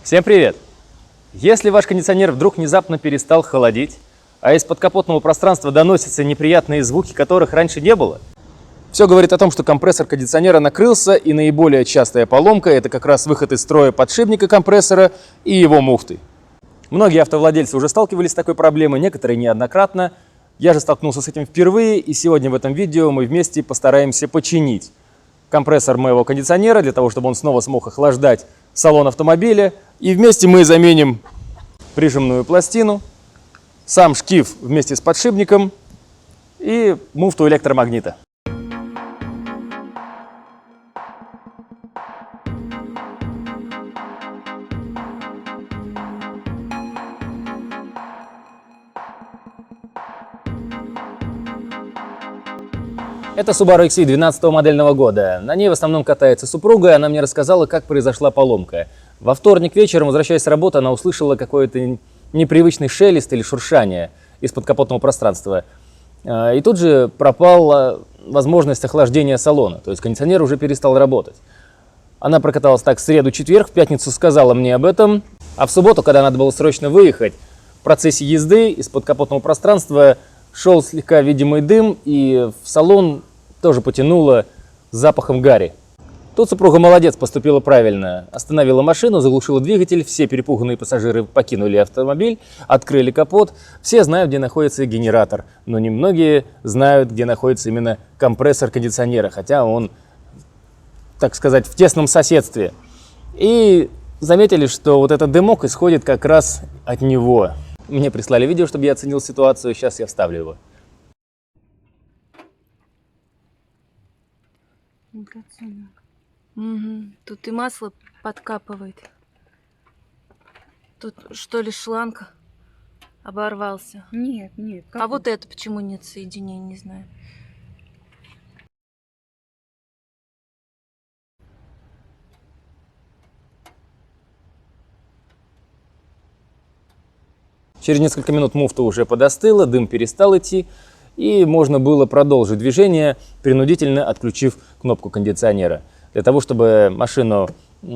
Всем привет! Если ваш кондиционер вдруг внезапно перестал холодить, а из подкапотного пространства доносятся неприятные звуки, которых раньше не было, все говорит о том, что компрессор кондиционера накрылся, и наиболее частая поломка – это как раз выход из строя подшипника компрессора и его муфты. Многие автовладельцы уже сталкивались с такой проблемой, некоторые неоднократно. Я же столкнулся с этим впервые, и сегодня в этом видео мы вместе постараемся починить компрессор моего кондиционера, для того, чтобы он снова смог охлаждать салон автомобиля. И вместе мы заменим прижимную пластину, сам шкив вместе с подшипником и муфту электромагнита. Это Subaru XV 12 модельного года. На ней в основном катается супруга, и она мне рассказала, как произошла поломка. Во вторник вечером, возвращаясь с работы, она услышала какой-то непривычный шелест или шуршание из подкапотного пространства. И тут же пропала возможность охлаждения салона, то есть кондиционер уже перестал работать. Она прокаталась так в среду-четверг, в пятницу сказала мне об этом, а в субботу, когда надо было срочно выехать, в процессе езды из подкапотного пространства шел слегка видимый дым, и в салон тоже потянуло запахом гари. Тут супруга молодец, поступила правильно. Остановила машину, заглушила двигатель, все перепуганные пассажиры покинули автомобиль, открыли капот. Все знают, где находится генератор, но немногие знают, где находится именно компрессор кондиционера, хотя он, так сказать, в тесном соседстве. И заметили, что вот этот дымок исходит как раз от него. Мне прислали видео, чтобы я оценил ситуацию, сейчас я вставлю его. Угу. Тут и масло подкапывает. Тут что ли шланг оборвался? Нет. А вот это почему нет соединения, не знаю. Через несколько минут муфта уже подостыла, дым перестал идти, и можно было продолжить движение, принудительно отключив кнопку кондиционера, для того, чтобы машина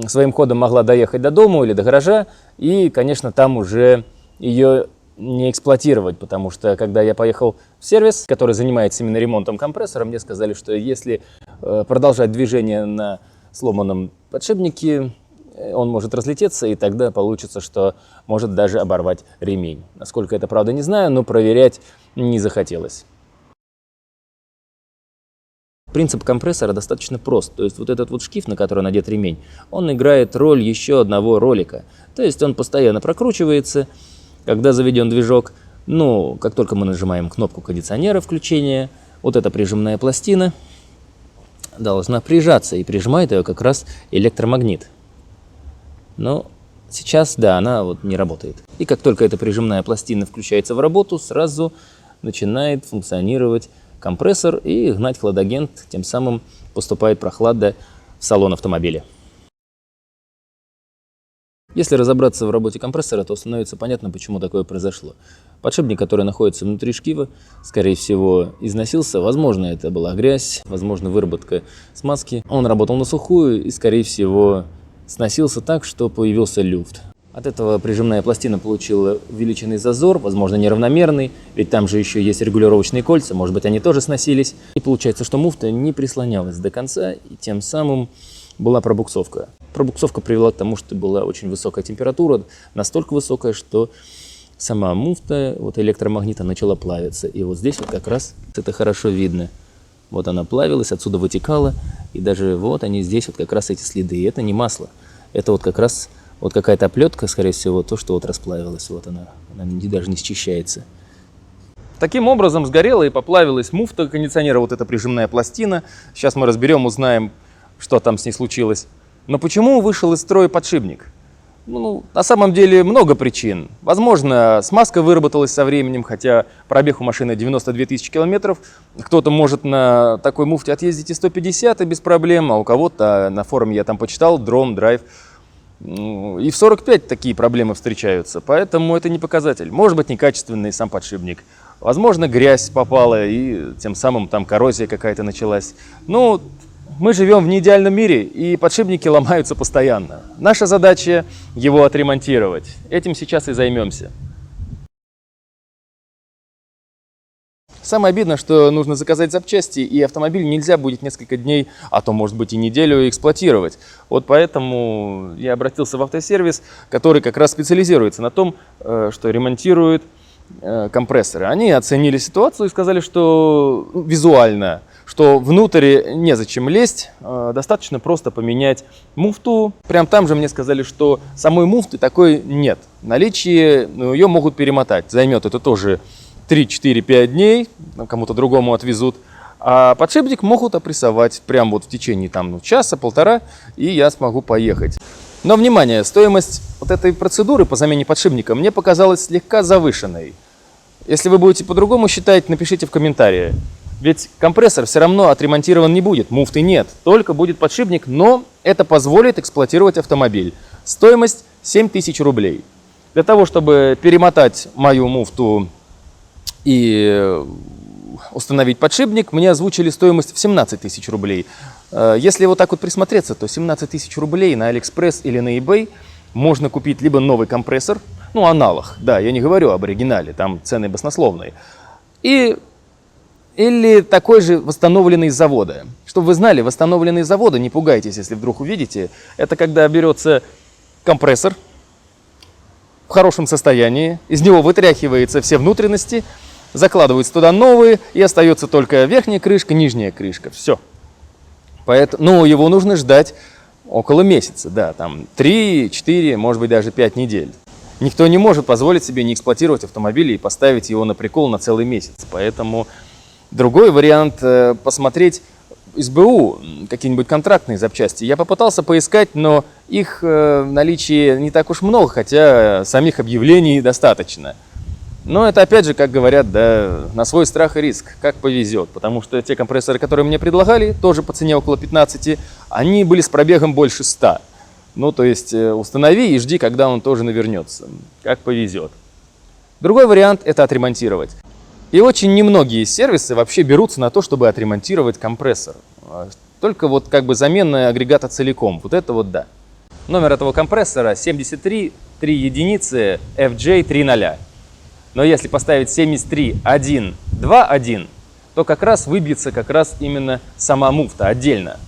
своим ходом могла доехать до дома или до гаража, и, конечно, там уже ее не эксплуатировать, потому что, когда я поехал в сервис, который занимается именно ремонтом компрессора, мне сказали, что если продолжать движение на сломанном подшипнике, он может разлететься, и тогда получится, что может даже оборвать ремень. Насколько это правда, не знаю, но проверять не захотелось. Принцип компрессора достаточно прост. То есть вот этот вот шкив, на который надет ремень, он играет роль еще одного ролика. То есть он постоянно прокручивается, когда заведен движок. Ну, как только мы нажимаем кнопку кондиционера включения, вот эта прижимная пластина должна прижаться, и прижимает ее как раз электромагнит. Но сейчас, да, она вот не работает. И как только эта прижимная пластина включается в работу, сразу начинает функционировать компрессор и гнать хладагент, тем самым поступает прохлада в салон автомобиля. Если разобраться в работе компрессора, то становится понятно, почему такое произошло. Подшипник, который находится внутри шкива, скорее всего, износился. Возможно, это была грязь, возможно, выработка смазки. Он работал на сухую и, скорее всего, сносился так, что появился люфт. От этого прижимная пластина получила увеличенный зазор, возможно, неравномерный, ведь там же еще есть регулировочные кольца, может быть, они тоже сносились. И получается, что муфта не прислонялась до конца, и тем самым была пробуксовка. Пробуксовка привела к тому, что была очень высокая температура, настолько высокая, что сама муфта, вот электромагнита, начала плавиться. И вот здесь вот как раз это хорошо видно. Вот она плавилась, отсюда вытекала, и даже вот они здесь вот как раз эти следы. И это не масло, это вот как раз вот какая-то оплетка, скорее всего, то, что вот расплавилась. Вот она даже не счищается. Таким образом сгорела и поплавилась муфта кондиционера, вот эта прижимная пластина. Сейчас мы разберем, узнаем, что там с ней случилось. Но почему вышел из строя подшипник? Ну, на самом деле много причин. Возможно, смазка выработалась со временем, хотя пробег у машины 92 тысячи километров. Кто-то может на такой муфте отъездить и 150 и без проблем, а у кого-то, на форуме я там почитал, Дром, Драйв, и в 45 такие проблемы встречаются. Поэтому это не показатель. Может быть, некачественный сам подшипник. Возможно, грязь попала, и тем самым там коррозия какая-то началась. Ну, мы живем в неидеальном мире, и подшипники ломаются постоянно. Наша задача его отремонтировать. Этим сейчас и займемся. Самое обидное, что нужно заказать запчасти, и автомобиль нельзя будет несколько дней, а то, может быть, и неделю эксплуатировать. Вот поэтому я обратился в автосервис, который как раз специализируется на том, что ремонтирует компрессоры. Они оценили ситуацию и сказали, что визуально, что внутрь незачем лезть, достаточно просто поменять муфту. Прям там же мне сказали, что самой муфты такой нет. В наличии ее могут перемотать. Займет это тоже 3-4-5 дней, кому-то другому отвезут. А подшипник могут опрессовать прямо вот в течение часа-полтора, и я смогу поехать. Но, внимание, стоимость вот этой процедуры по замене подшипника мне показалась слегка завышенной. Если вы будете по-другому считать, напишите в комментарии. Ведь компрессор все равно отремонтирован не будет, муфты нет, только будет подшипник, но это позволит эксплуатировать автомобиль. Стоимость 7000 рублей. Для того, чтобы перемотать мою муфту и установить подшипник, мне озвучили стоимость в 17 тысяч рублей. Если вот так вот присмотреться, то 17 тысяч рублей на AliExpress или на eBay можно купить либо новый компрессор, аналог, да, я не говорю об оригинале, там цены баснословные, или такой же восстановленный из завода. Чтобы вы знали, восстановленный из завода, не пугайтесь, если вдруг увидите, это когда берется компрессор в хорошем состоянии, из него вытряхиваются все внутренности, закладываются туда новые, и остается только верхняя крышка, нижняя крышка. Все. Поэтому, его нужно ждать около месяца, да, там 3, 4, может быть даже 5 недель. Никто не может позволить себе не эксплуатировать автомобиль и поставить его на прикол на целый месяц. Поэтому другой вариант посмотреть из БУ какие-нибудь контрактные запчасти. Я попытался поискать, но их в наличии не так уж много, хотя самих объявлений достаточно. Но это опять же, как говорят, да, на свой страх и риск, как повезет. Потому что те компрессоры, которые мне предлагали, тоже по цене около 15, они были с пробегом больше 100. То есть установи и жди, когда он тоже навернется, как повезет. Другой вариант – это отремонтировать. И очень немногие сервисы вообще берутся на то, чтобы отремонтировать компрессор. Только вот как бы замена агрегата целиком. Вот это вот да. Номер этого компрессора 73 3 единицы FJ30. Но если поставить 73 1 2 1, то как раз выбьется именно сама муфта отдельно.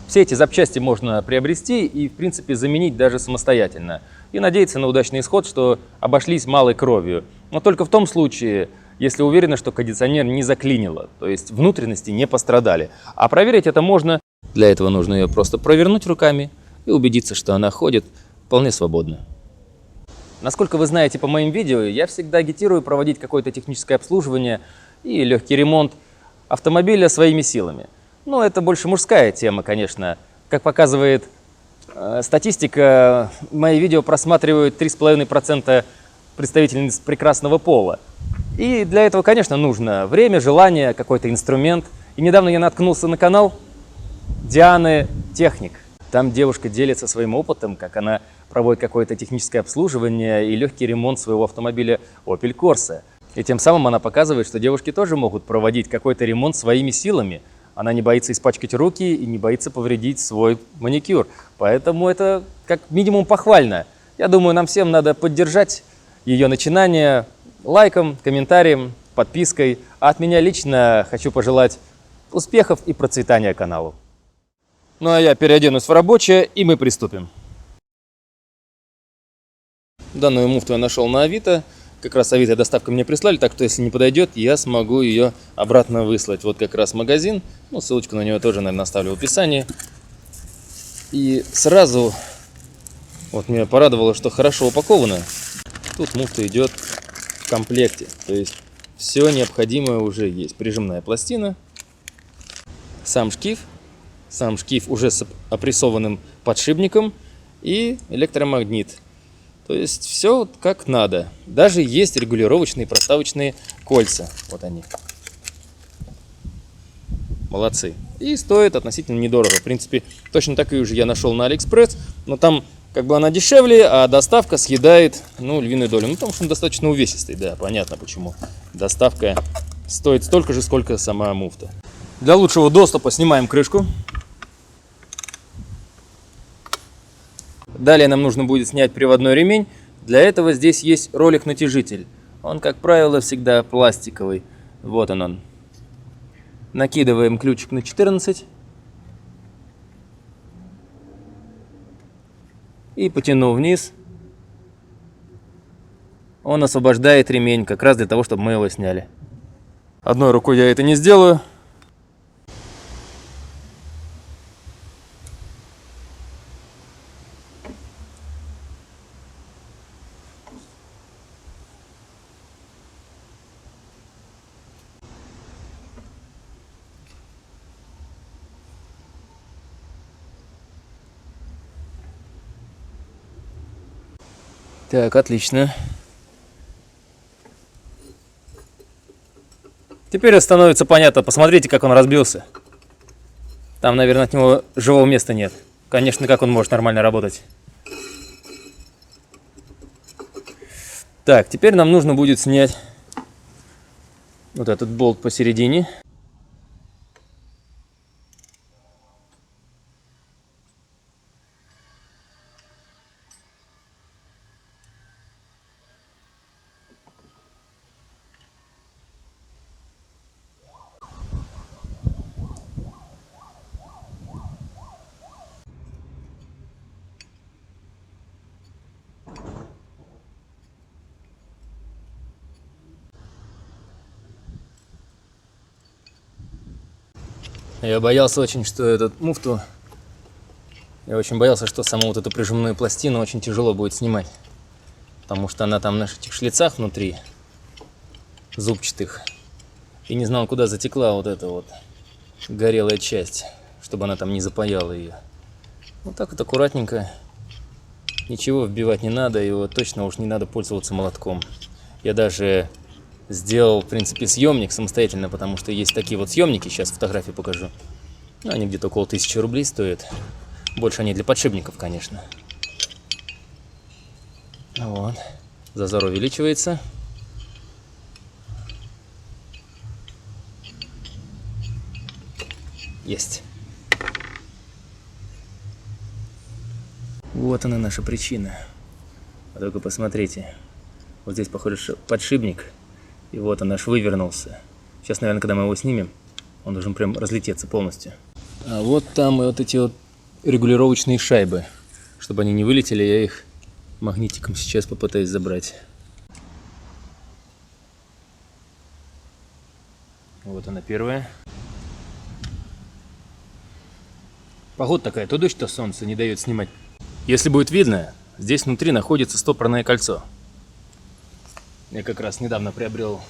Все эти запчасти можно приобрести и в принципе заменить даже самостоятельно. И надеяться на удачный исход, что обошлись малой кровью. Но только в том случае, если уверены, что кондиционер не заклинило, то есть внутренности не пострадали. А проверить это можно. Для этого нужно ее просто провернуть руками и убедиться, что она ходит вполне свободно. Насколько вы знаете по моим видео, я всегда агитирую проводить какое-то техническое обслуживание и легкий ремонт автомобиля своими силами. Это больше мужская тема, конечно. Как показывает статистика, мои видео просматривают 3,5% представительниц прекрасного пола. И для этого, конечно, нужно время, желание, какой-то инструмент. И недавно я наткнулся на канал Дианы Техник. Там девушка делится своим опытом, как она проводит какое-то техническое обслуживание и легкий ремонт своего автомобиля Opel Corsa. И тем самым она показывает, что девушки тоже могут проводить какой-то ремонт своими силами. Она не боится испачкать руки и не боится повредить свой маникюр. Поэтому это как минимум похвально. Я думаю, нам всем надо поддержать ее начинание лайком, комментарием, подпиской. А от меня лично хочу пожелать успехов и процветания каналу. А я переоденусь в рабочее, и мы приступим. Данную муфту я нашел на Авито. Как раз Авито доставка мне прислали, так что если не подойдет, я смогу ее обратно выслать. Вот как раз магазин. Ссылочку на нее тоже, наверное, оставлю в описании. И сразу меня порадовало, что хорошо упаковано. Тут муфта идет в комплекте. То есть все необходимое уже есть. Прижимная пластина, сам шкив уже с опрессованным подшипником и электромагнит. То есть все как надо. Даже есть регулировочные проставочные кольца. Вот они. Молодцы. И стоит относительно недорого. В принципе, точно такую же я нашел на AliExpress. Но там она дешевле, а доставка съедает львиную долю. Потому что он достаточно увесистый. Да, понятно почему. Доставка стоит столько же, сколько сама муфта. Для лучшего доступа снимаем крышку. Далее нам нужно будет снять приводной ремень. Для этого здесь есть ролик-натяжитель. Он, как правило, всегда пластиковый. Вот он. Накидываем ключик на 14. И потянув вниз, он освобождает ремень, как раз для того, чтобы мы его сняли. Одной рукой я это не сделаю. Так, отлично. Теперь становится понятно. Посмотрите, как он разбился. Там, наверное, от него живого места нет. Конечно, как он может нормально работать. Так, теперь нам нужно будет снять вот этот болт посередине. Я боялся очень, что этот муфту... Я очень боялся, что саму вот эту прижимную пластину очень тяжело будет снимать. Потому что она там на этих шлицах внутри, зубчатых. И не знал, куда затекла вот эта вот горелая часть, чтобы она там не запаяла ее. Вот так вот аккуратненько. Ничего вбивать не надо, и вот точно уж не надо пользоваться молотком. Я даже сделал, в принципе, съемник самостоятельно, потому что есть такие вот съемники, сейчас фотографии покажу. Ну, они где-то около 1000 рублей стоят. Больше они для подшипников, конечно. Вот. Зазор увеличивается. Есть. Вот она наша причина. А только посмотрите. Вот здесь, похоже, подшипник. И вот он аж вывернулся. Сейчас, наверное, когда мы его снимем, он должен прям разлететься полностью. А вот там и вот эти вот регулировочные шайбы. Чтобы они не вылетели, я их магнитиком сейчас попытаюсь забрать. Вот она первая. Погода такая, то дождь, то солнце, не дает снимать. Если будет видно, здесь внутри находится стопорное кольцо. Я как раз недавно приобрел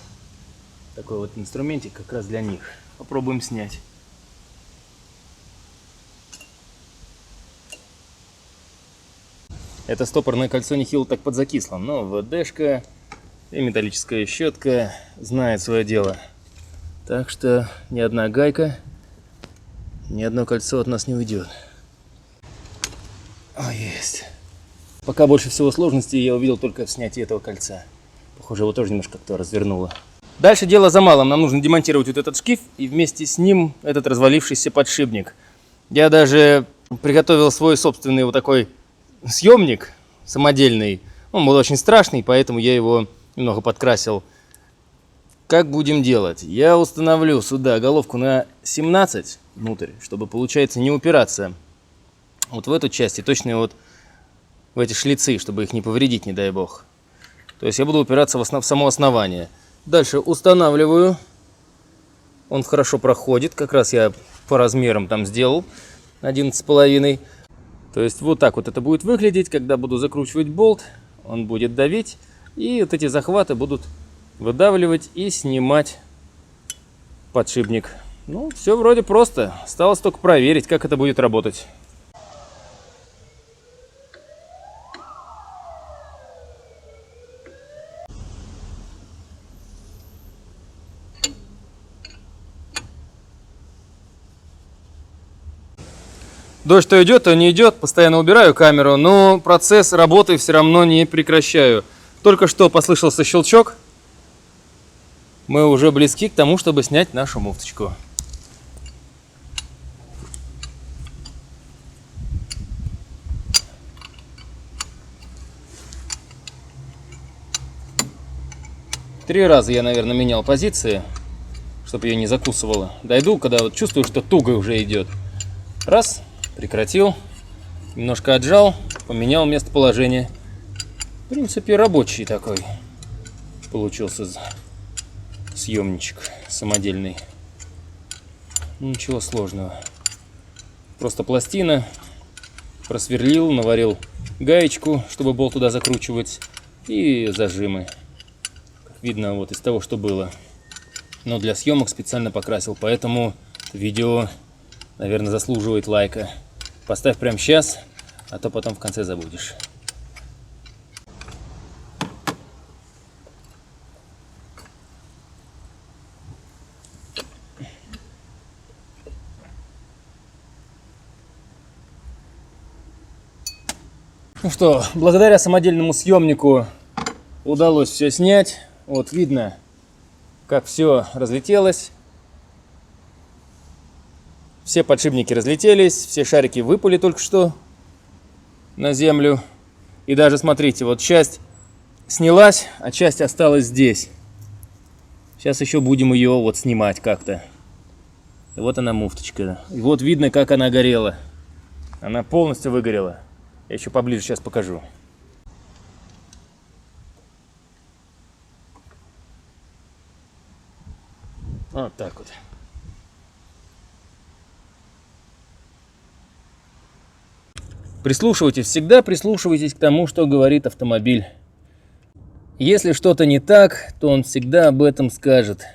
такой вот инструментик как раз для них. Попробуем снять. Это стопорное кольцо нехило так подзакисло, но ВДшка и металлическая щетка знает свое дело. Так что ни одна гайка, ни одно кольцо от нас не уйдет. О, есть. Пока больше всего сложностей я увидел только в снятии этого кольца. Похоже, его тоже немножко как-то развернуло. Дальше дело за малым. Нам нужно демонтировать вот этот шкив и вместе с ним этот развалившийся подшипник. Я даже приготовил свой собственный вот такой съемник самодельный. Он был очень страшный, поэтому я его немного подкрасил. Как будем делать? Я установлю сюда головку на 17 внутрь, чтобы, получается, не упираться вот в эту часть и точно вот в эти шлицы, чтобы их не повредить, не дай бог. То есть я буду упираться в само основание. Дальше устанавливаю. Он хорошо проходит. Как раз я по размерам там сделал 11,5. То есть вот так вот это будет выглядеть. Когда буду закручивать болт, он будет давить. И вот эти захваты будут выдавливать и снимать подшипник. Ну, все вроде просто. Осталось только проверить, как это будет работать. Дождь то идет, то не идет. Постоянно убираю камеру, но процесс работы все равно не прекращаю. Только что послышался щелчок. Мы уже близки к тому, чтобы снять нашу муфточку. 3 раза я, наверное, менял позиции, чтобы ее не закусывало. Дойду, когда вот чувствую, что туго уже идет. Раз, прекратил, немножко отжал, поменял местоположение. В принципе, рабочий такой получился съемничек самодельный. Ничего сложного. Просто пластина, просверлил, наварил гаечку, чтобы болт туда закручивать, и зажимы. Как видно, вот из того, что было. Но для съемок специально покрасил, поэтому видео, наверное, заслуживает лайка. Поставь прямо сейчас, а то потом в конце забудешь. Ну что, благодаря самодельному съемнику удалось все снять. Вот видно, как все разлетелось. Все подшипники разлетелись, все шарики выпали только что на землю. И даже, смотрите, вот часть снялась, а часть осталась здесь. Сейчас еще будем ее вот снимать как-то. И вот она муфточка. И вот видно, как она горела. Она полностью выгорела. Я еще поближе сейчас покажу. Вот так вот. Прислушивайтесь, всегда прислушивайтесь к тому, что говорит автомобиль. Если что-то не так, то он всегда об этом скажет.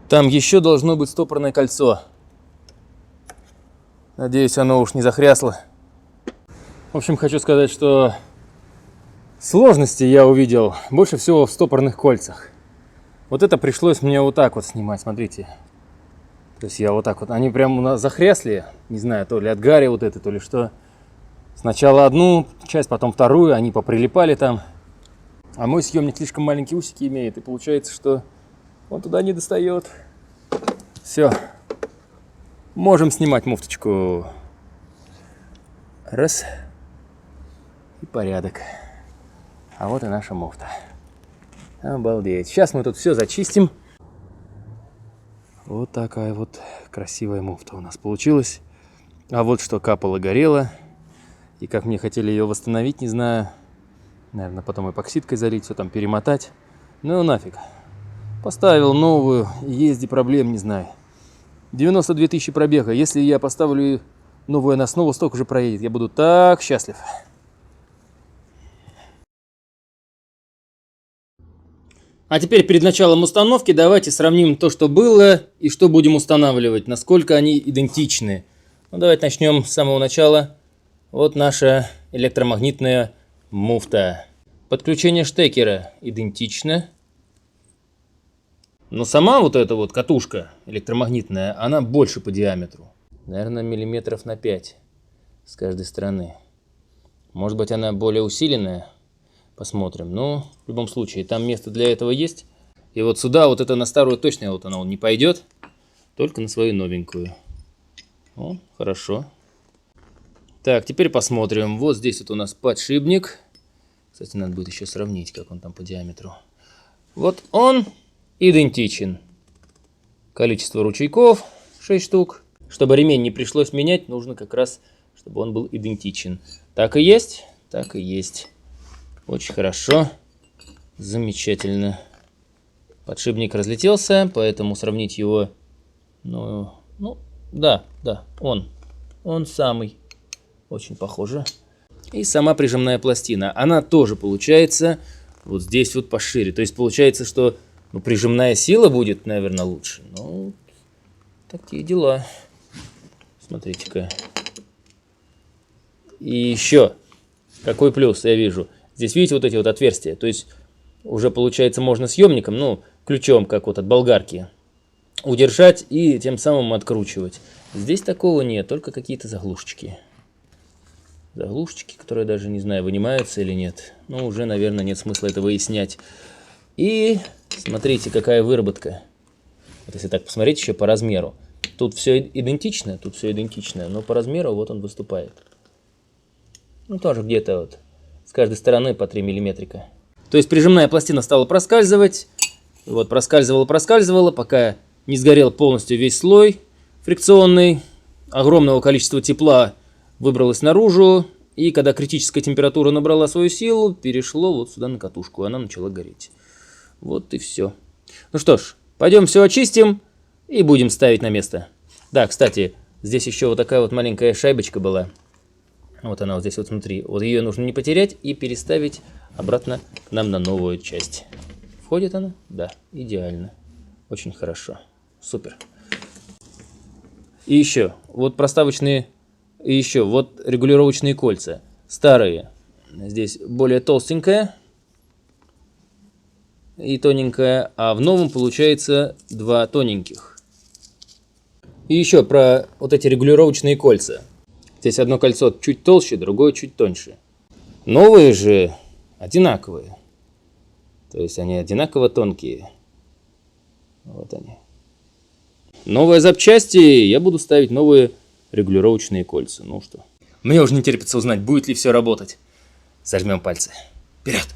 Там еще должно быть стопорное кольцо. Надеюсь, оно уж не захрясло. В общем, хочу сказать, что сложности я увидел больше всего в стопорных кольцах. Вот это пришлось мне вот так вот снимать, смотрите. То есть я вот так вот, они прям у нас захрясли, не знаю, то ли от гари вот это, то ли что. Сначала одну часть, потом вторую, они поприлипали там. А мой съемник слишком маленькие усики имеет, и получается, что он туда не достает. Все, можем снимать муфточку. Раз. И порядок. А вот и наша муфта. Обалдеть. Сейчас мы тут все зачистим. Вот такая вот красивая муфта у нас получилась. А вот что капало, горело. И как мне хотели ее восстановить, не знаю. Наверное, потом эпоксидкой залить, все там перемотать. Ну нафиг. Поставил новую, езди, проблем не знаю. 92 тысячи пробега. Если я поставлю новую, она снова столько же проедет. Я буду так счастлив. А теперь перед началом установки давайте сравним то, что было, и что будем устанавливать, насколько они идентичны. Ну, давайте начнем с самого начала. Вот наша электромагнитная муфта. Подключение штекера идентично. Но сама вот эта вот катушка электромагнитная, она больше по диаметру. Наверное, миллиметров на 5 с каждой стороны. Может быть, она более усиленная. Посмотрим. Но в любом случае, там место для этого есть. И вот сюда, вот это на старую точно вот она не пойдет. Только на свою новенькую. О, хорошо. Так, теперь посмотрим. Вот здесь вот у нас подшипник. Кстати, надо будет еще сравнить, как он там по диаметру. Вот он идентичен. Количество ручейков 6 штук. Чтобы ремень не пришлось менять, нужно как раз, чтобы он был идентичен. Так и есть, так и есть. Очень хорошо. Замечательно. Подшипник разлетелся, поэтому сравнить его... Ну да, он самый. Очень похоже. И сама прижимная пластина. Она тоже получается вот здесь вот пошире. То есть получается, что прижимная сила будет, наверное, лучше. Ну, такие дела. Смотрите-ка. И еще. Какой плюс я вижу. Здесь видите вот эти вот отверстия. То есть уже получается можно съемником, ключом, как вот от болгарки, удержать и тем самым откручивать. Здесь такого нет, только какие-то заглушечки. Заглушечки, которые даже не знаю, вынимаются или нет. Но уже, наверное, нет смысла это выяснять. И смотрите, какая выработка. Вот если так посмотреть еще по размеру. Тут все идентично, но по размеру вот он выступает. Тоже где-то вот с каждой стороны по 3 миллиметрика. То есть прижимная пластина стала проскальзывать. Вот, проскальзывало, пока не сгорел полностью весь слой фрикционный. Огромного количества тепла выбралось наружу. И когда критическая температура набрала свою силу, перешло вот сюда на катушку, и она начала гореть. Вот и все. Ну что ж, пойдем все очистим и будем ставить на место. Да, кстати, здесь еще вот такая вот маленькая шайбочка была. Вот она вот здесь вот внутри. Вот ее нужно не потерять и переставить обратно к нам на новую часть. Входит она? Да, идеально. Очень хорошо. Супер. И еще, вот проставочные, и еще, вот регулировочные кольца. Старые. Здесь более толстенькая и тоненькая, а в новом получается два тоненьких. И еще про вот эти регулировочные кольца. Здесь одно кольцо чуть толще, другое чуть тоньше. Новые же одинаковые. То есть они одинаково тонкие. Вот они. Новые запчасти, я буду ставить новые регулировочные кольца. Ну что. Мне уже не терпится узнать, будет ли все работать. Зажмем пальцы. Вперед!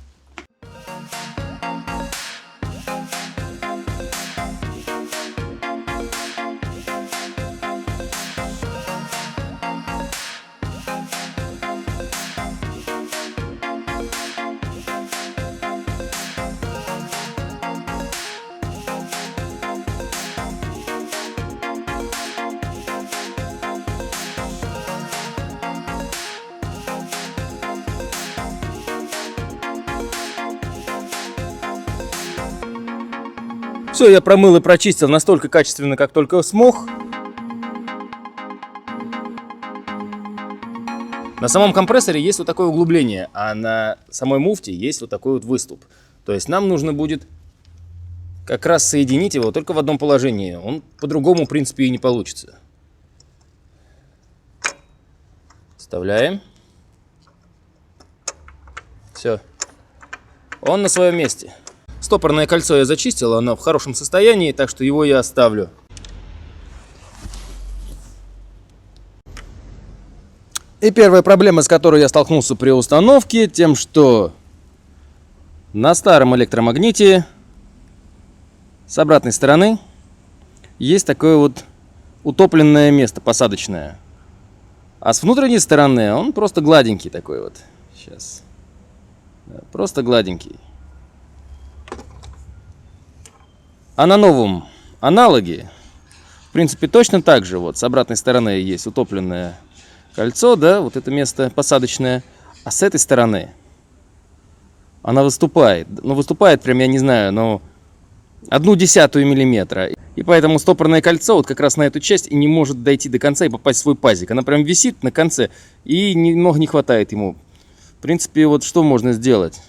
Все, я промыл и прочистил настолько качественно, как только смог. На самом компрессоре есть вот такое углубление, а на самой муфте есть вот такой вот выступ. То есть нам нужно будет как раз соединить его только в одном положении. Он по-другому, в принципе, и не получится. Вставляем. Все. Он на своем месте. Стопорное кольцо я зачистил, оно в хорошем состоянии, так что его я оставлю. И первая проблема, с которой я столкнулся при установке, тем, что на старом электромагните с обратной стороны есть такое вот утопленное место, посадочное. А с внутренней стороны он просто гладенький такой вот. Сейчас. Просто гладенький. А на новом аналоге, в принципе, точно так же. Вот с обратной стороны есть утопленное кольцо, да, вот это место посадочное. А с этой стороны она выступает. Ну, выступает прям, я не знаю, но 0,1 миллиметра. И поэтому стопорное кольцо вот как раз на эту часть и не может дойти до конца и попасть в свой пазик. Она прям висит на конце и немного не хватает ему. В принципе, вот что можно сделать?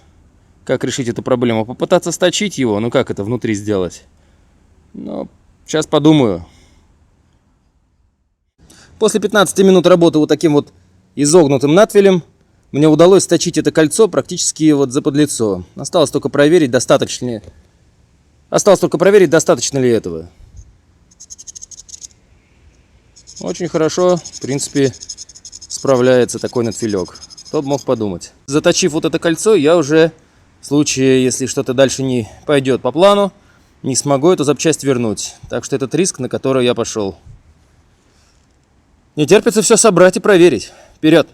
Как решить эту проблему? Попытаться сточить его? Ну как это внутри сделать? Ну, сейчас подумаю. После 15 минут работы вот таким вот изогнутым надфилем мне удалось сточить это кольцо практически вот заподлицо. Осталось только проверить, достаточно ли этого. Очень хорошо, в принципе, справляется такой надфилек. Кто бы мог подумать. Заточив вот это кольцо, я уже в случае, если что-то дальше не пойдет по плану, не смогу эту запчасть вернуть. Так что этот риск, на который я пошел. Не терпится все собрать и проверить. Вперед!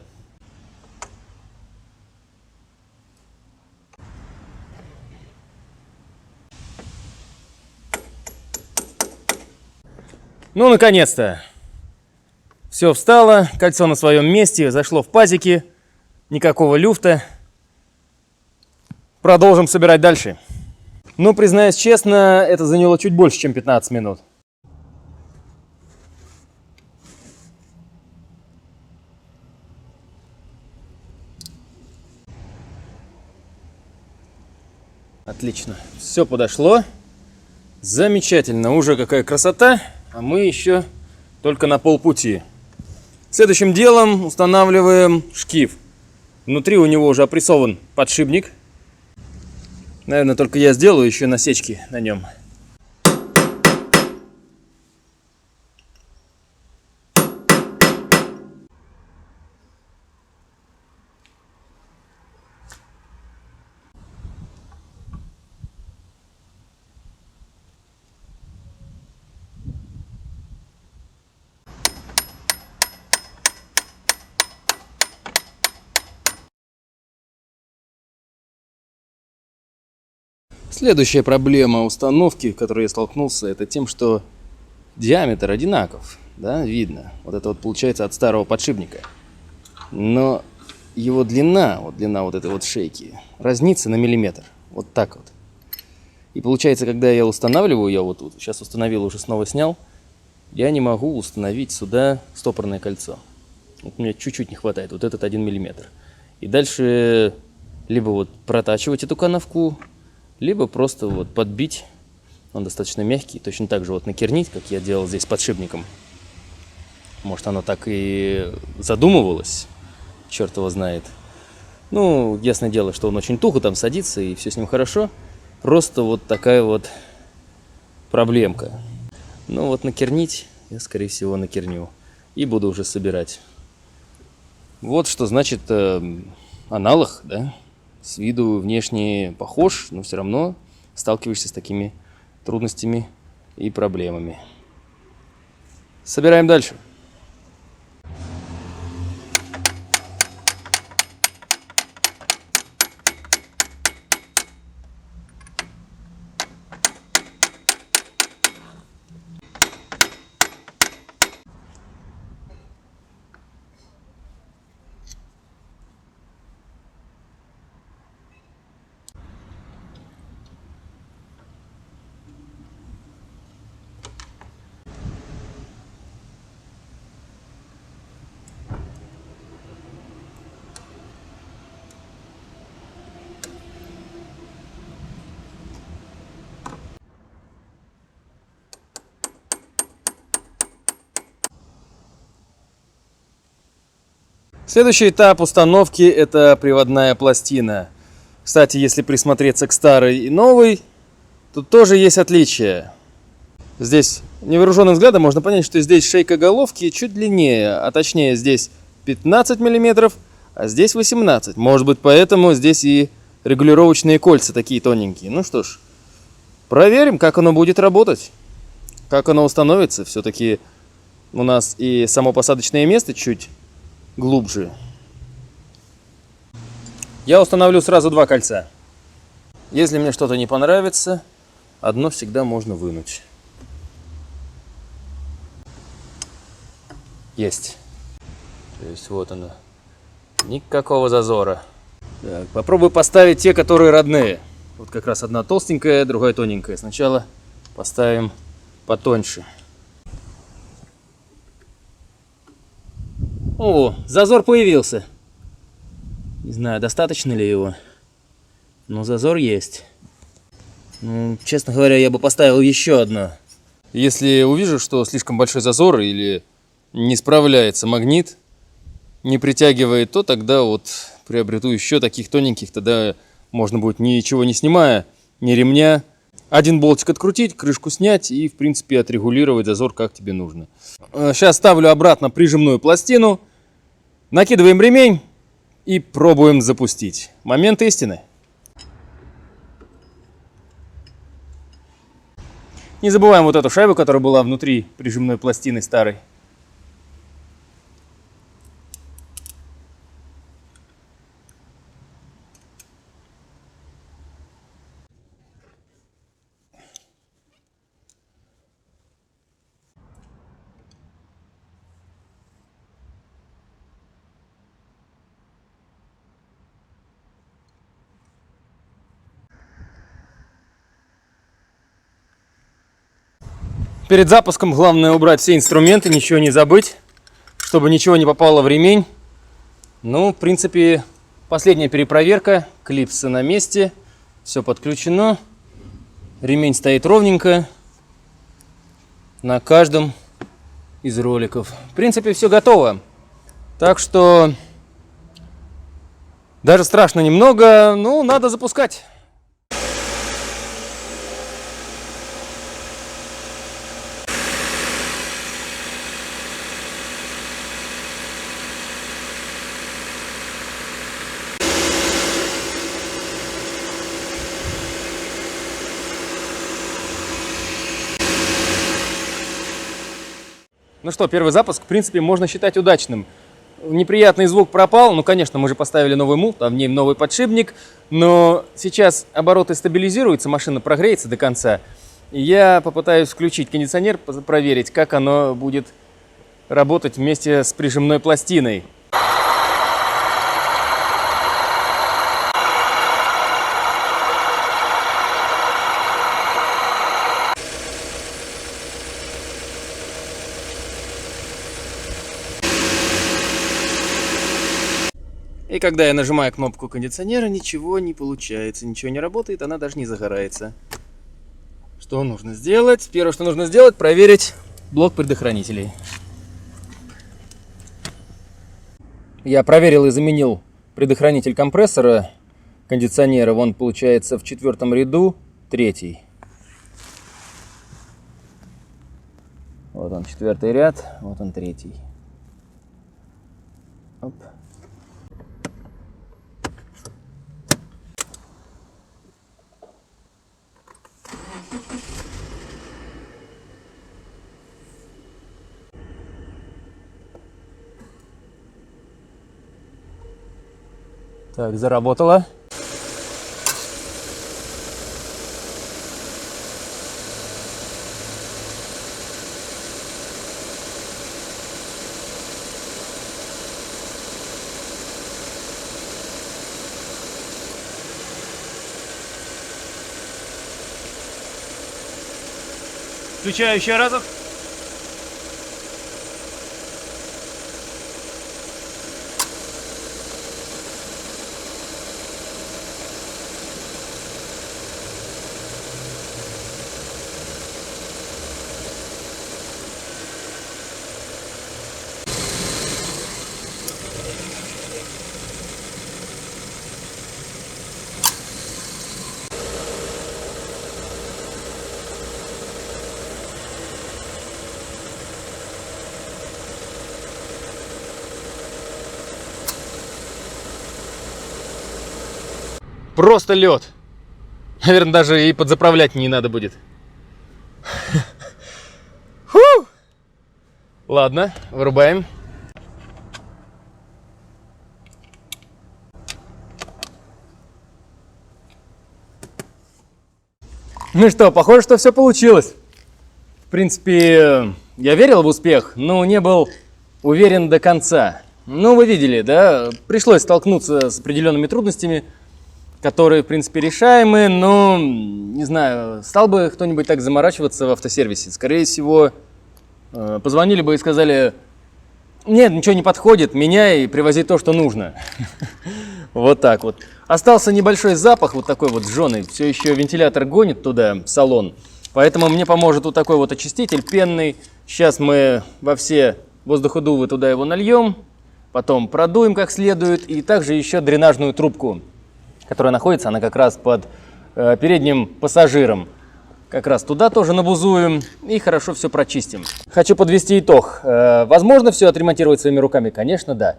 Ну, наконец-то! Все встало, кольцо на своем месте, зашло в пазики. Никакого люфта. Продолжим собирать дальше. Ну, признаюсь честно, это заняло чуть больше, чем 15 минут. Отлично. Все подошло. Замечательно. Уже какая красота. А мы еще только на полпути. Следующим делом устанавливаем шкив. Внутри у него уже опрессован подшипник. Наверное, только я сделаю еще насечки на нем. Следующая проблема установки, с которой я столкнулся, это тем, что диаметр одинаков, да, видно. Вот это вот получается от старого подшипника. Но его длина вот этой вот шейки разнится на миллиметр. Вот так вот. И получается, когда я устанавливаю, я вот тут сейчас установил, уже снова снял, я не могу установить сюда стопорное кольцо. Вот мне чуть-чуть не хватает, вот этот 1 миллиметр. И дальше либо вот протачивать эту канавку, либо просто вот подбить. Он достаточно мягкий, точно так же вот накернить, как я делал здесь подшипником. Может, оно так и задумывалось, черт его знает. Ну, ясное дело, что он очень тухо там садится, и все с ним хорошо. Просто вот такая вот проблемка. Ну вот накернить я, скорее всего, накерню. И буду уже собирать. Вот что значит аналог, да? С виду внешне похож, но все равно сталкиваешься с такими трудностями и проблемами. Собираем дальше. Следующий этап установки – это приводная пластина. Кстати, если присмотреться к старой и новой, тут тоже есть отличия. Здесь невооруженным взглядом можно понять, что здесь шейка головки чуть длиннее, а точнее здесь 15 мм, а здесь 18. Может быть, поэтому здесь и регулировочные кольца такие тоненькие. Ну что ж, проверим, как оно будет работать, как оно установится. Все-таки у нас и само посадочное место чуть глубже. Я установлю сразу 2 кольца. Если мне что-то не понравится, одно всегда можно вынуть. Есть. То есть вот оно. Никакого зазора. Так, попробую поставить те, которые родные. Вот как раз одна толстенькая, другая тоненькая. Сначала поставим потоньше. О, зазор появился. Не знаю, достаточно ли его. Но зазор есть. Ну, честно говоря, я бы поставил еще одно. Если увижу, что слишком большой зазор или не справляется магнит, не притягивает, то тогда вот приобрету еще таких тоненьких. Тогда можно будет ничего не снимая, ни ремня. Один болтик открутить, крышку снять и, в принципе, отрегулировать зазор как тебе нужно. Сейчас ставлю обратно прижимную пластину. Накидываем ремень и пробуем запустить. Момент истины. Не забываем вот эту шайбу, которая была внутри прижимной пластины старой. Перед запуском главное убрать все инструменты, ничего не забыть, чтобы ничего не попало в ремень. Ну, в принципе, последняя перепроверка. Клипсы на месте, все подключено. Ремень стоит ровненько на каждом из роликов. В принципе, все готово. Так что даже страшно немного, но надо запускать. Ну что, первый запуск, в принципе, можно считать удачным. неприятный звук пропал. Ну, конечно, мы же поставили новый муфт, а в ней новый подшипник. Но сейчас обороты стабилизируются, машина прогреется до конца. И я попытаюсь включить кондиционер, проверить, как оно будет работать вместе с прижимной пластиной. И когда я нажимаю кнопку кондиционера, ничего не получается, ничего не работает, она даже не загорается. Что нужно сделать? Первое, что нужно сделать, проверить блок предохранителей. Я проверил и заменил предохранитель компрессора кондиционера. Вон получается в 4-м ряду 3-й. Вот он 4-й ряд, вот он 3-й. Оп. Так, заработало. Включаю еще разок. Просто лед. Наверное, даже и подзаправлять не надо будет. Фу! Ладно, вырубаем. Ну что, похоже, что все получилось. В принципе, я верил в успех, но не был уверен до конца. Ну, вы видели, да? Пришлось столкнуться с определенными трудностями, которые, в принципе, решаемы, но, не знаю, стал бы кто-нибудь так заморачиваться в автосервисе. Скорее всего, позвонили бы и сказали: нет, ничего не подходит, меняй и привози то, что нужно. Вот так вот. Остался небольшой запах, вот такой вот жженый. Все еще вентилятор гонит туда, в салон. Поэтому мне поможет вот такой вот очиститель пенный. Сейчас мы во все воздуходувы туда его нальем, потом продуем как следует, и также еще дренажную трубку, которая находится, она как раз под передним пассажиром. Как раз туда тоже набузуем и хорошо все прочистим. Хочу подвести итог. Возможно все отремонтировать своими руками? Конечно, да.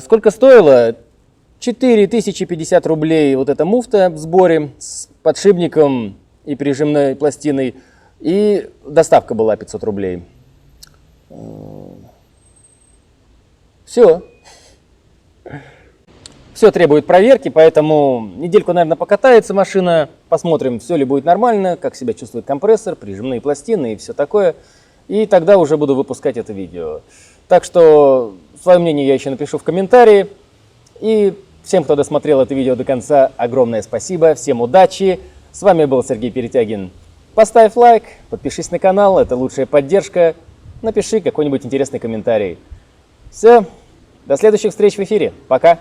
Сколько стоило? 4050 рублей вот эта муфта в сборе с подшипником и прижимной пластиной. И доставка была 500 рублей. Все. Все требует проверки, поэтому недельку, наверное, покатается машина. Посмотрим, все ли будет нормально, как себя чувствует компрессор, прижимные пластины и все такое. И тогда уже буду выпускать это видео. Так что свое мнение я еще напишу в комментарии. И всем, кто досмотрел это видео до конца, огромное спасибо. Всем удачи. С вами был Сергей Перетягин. Поставь лайк, подпишись на канал, это лучшая поддержка. Напиши какой-нибудь интересный комментарий. Все, до следующих встреч в эфире. Пока.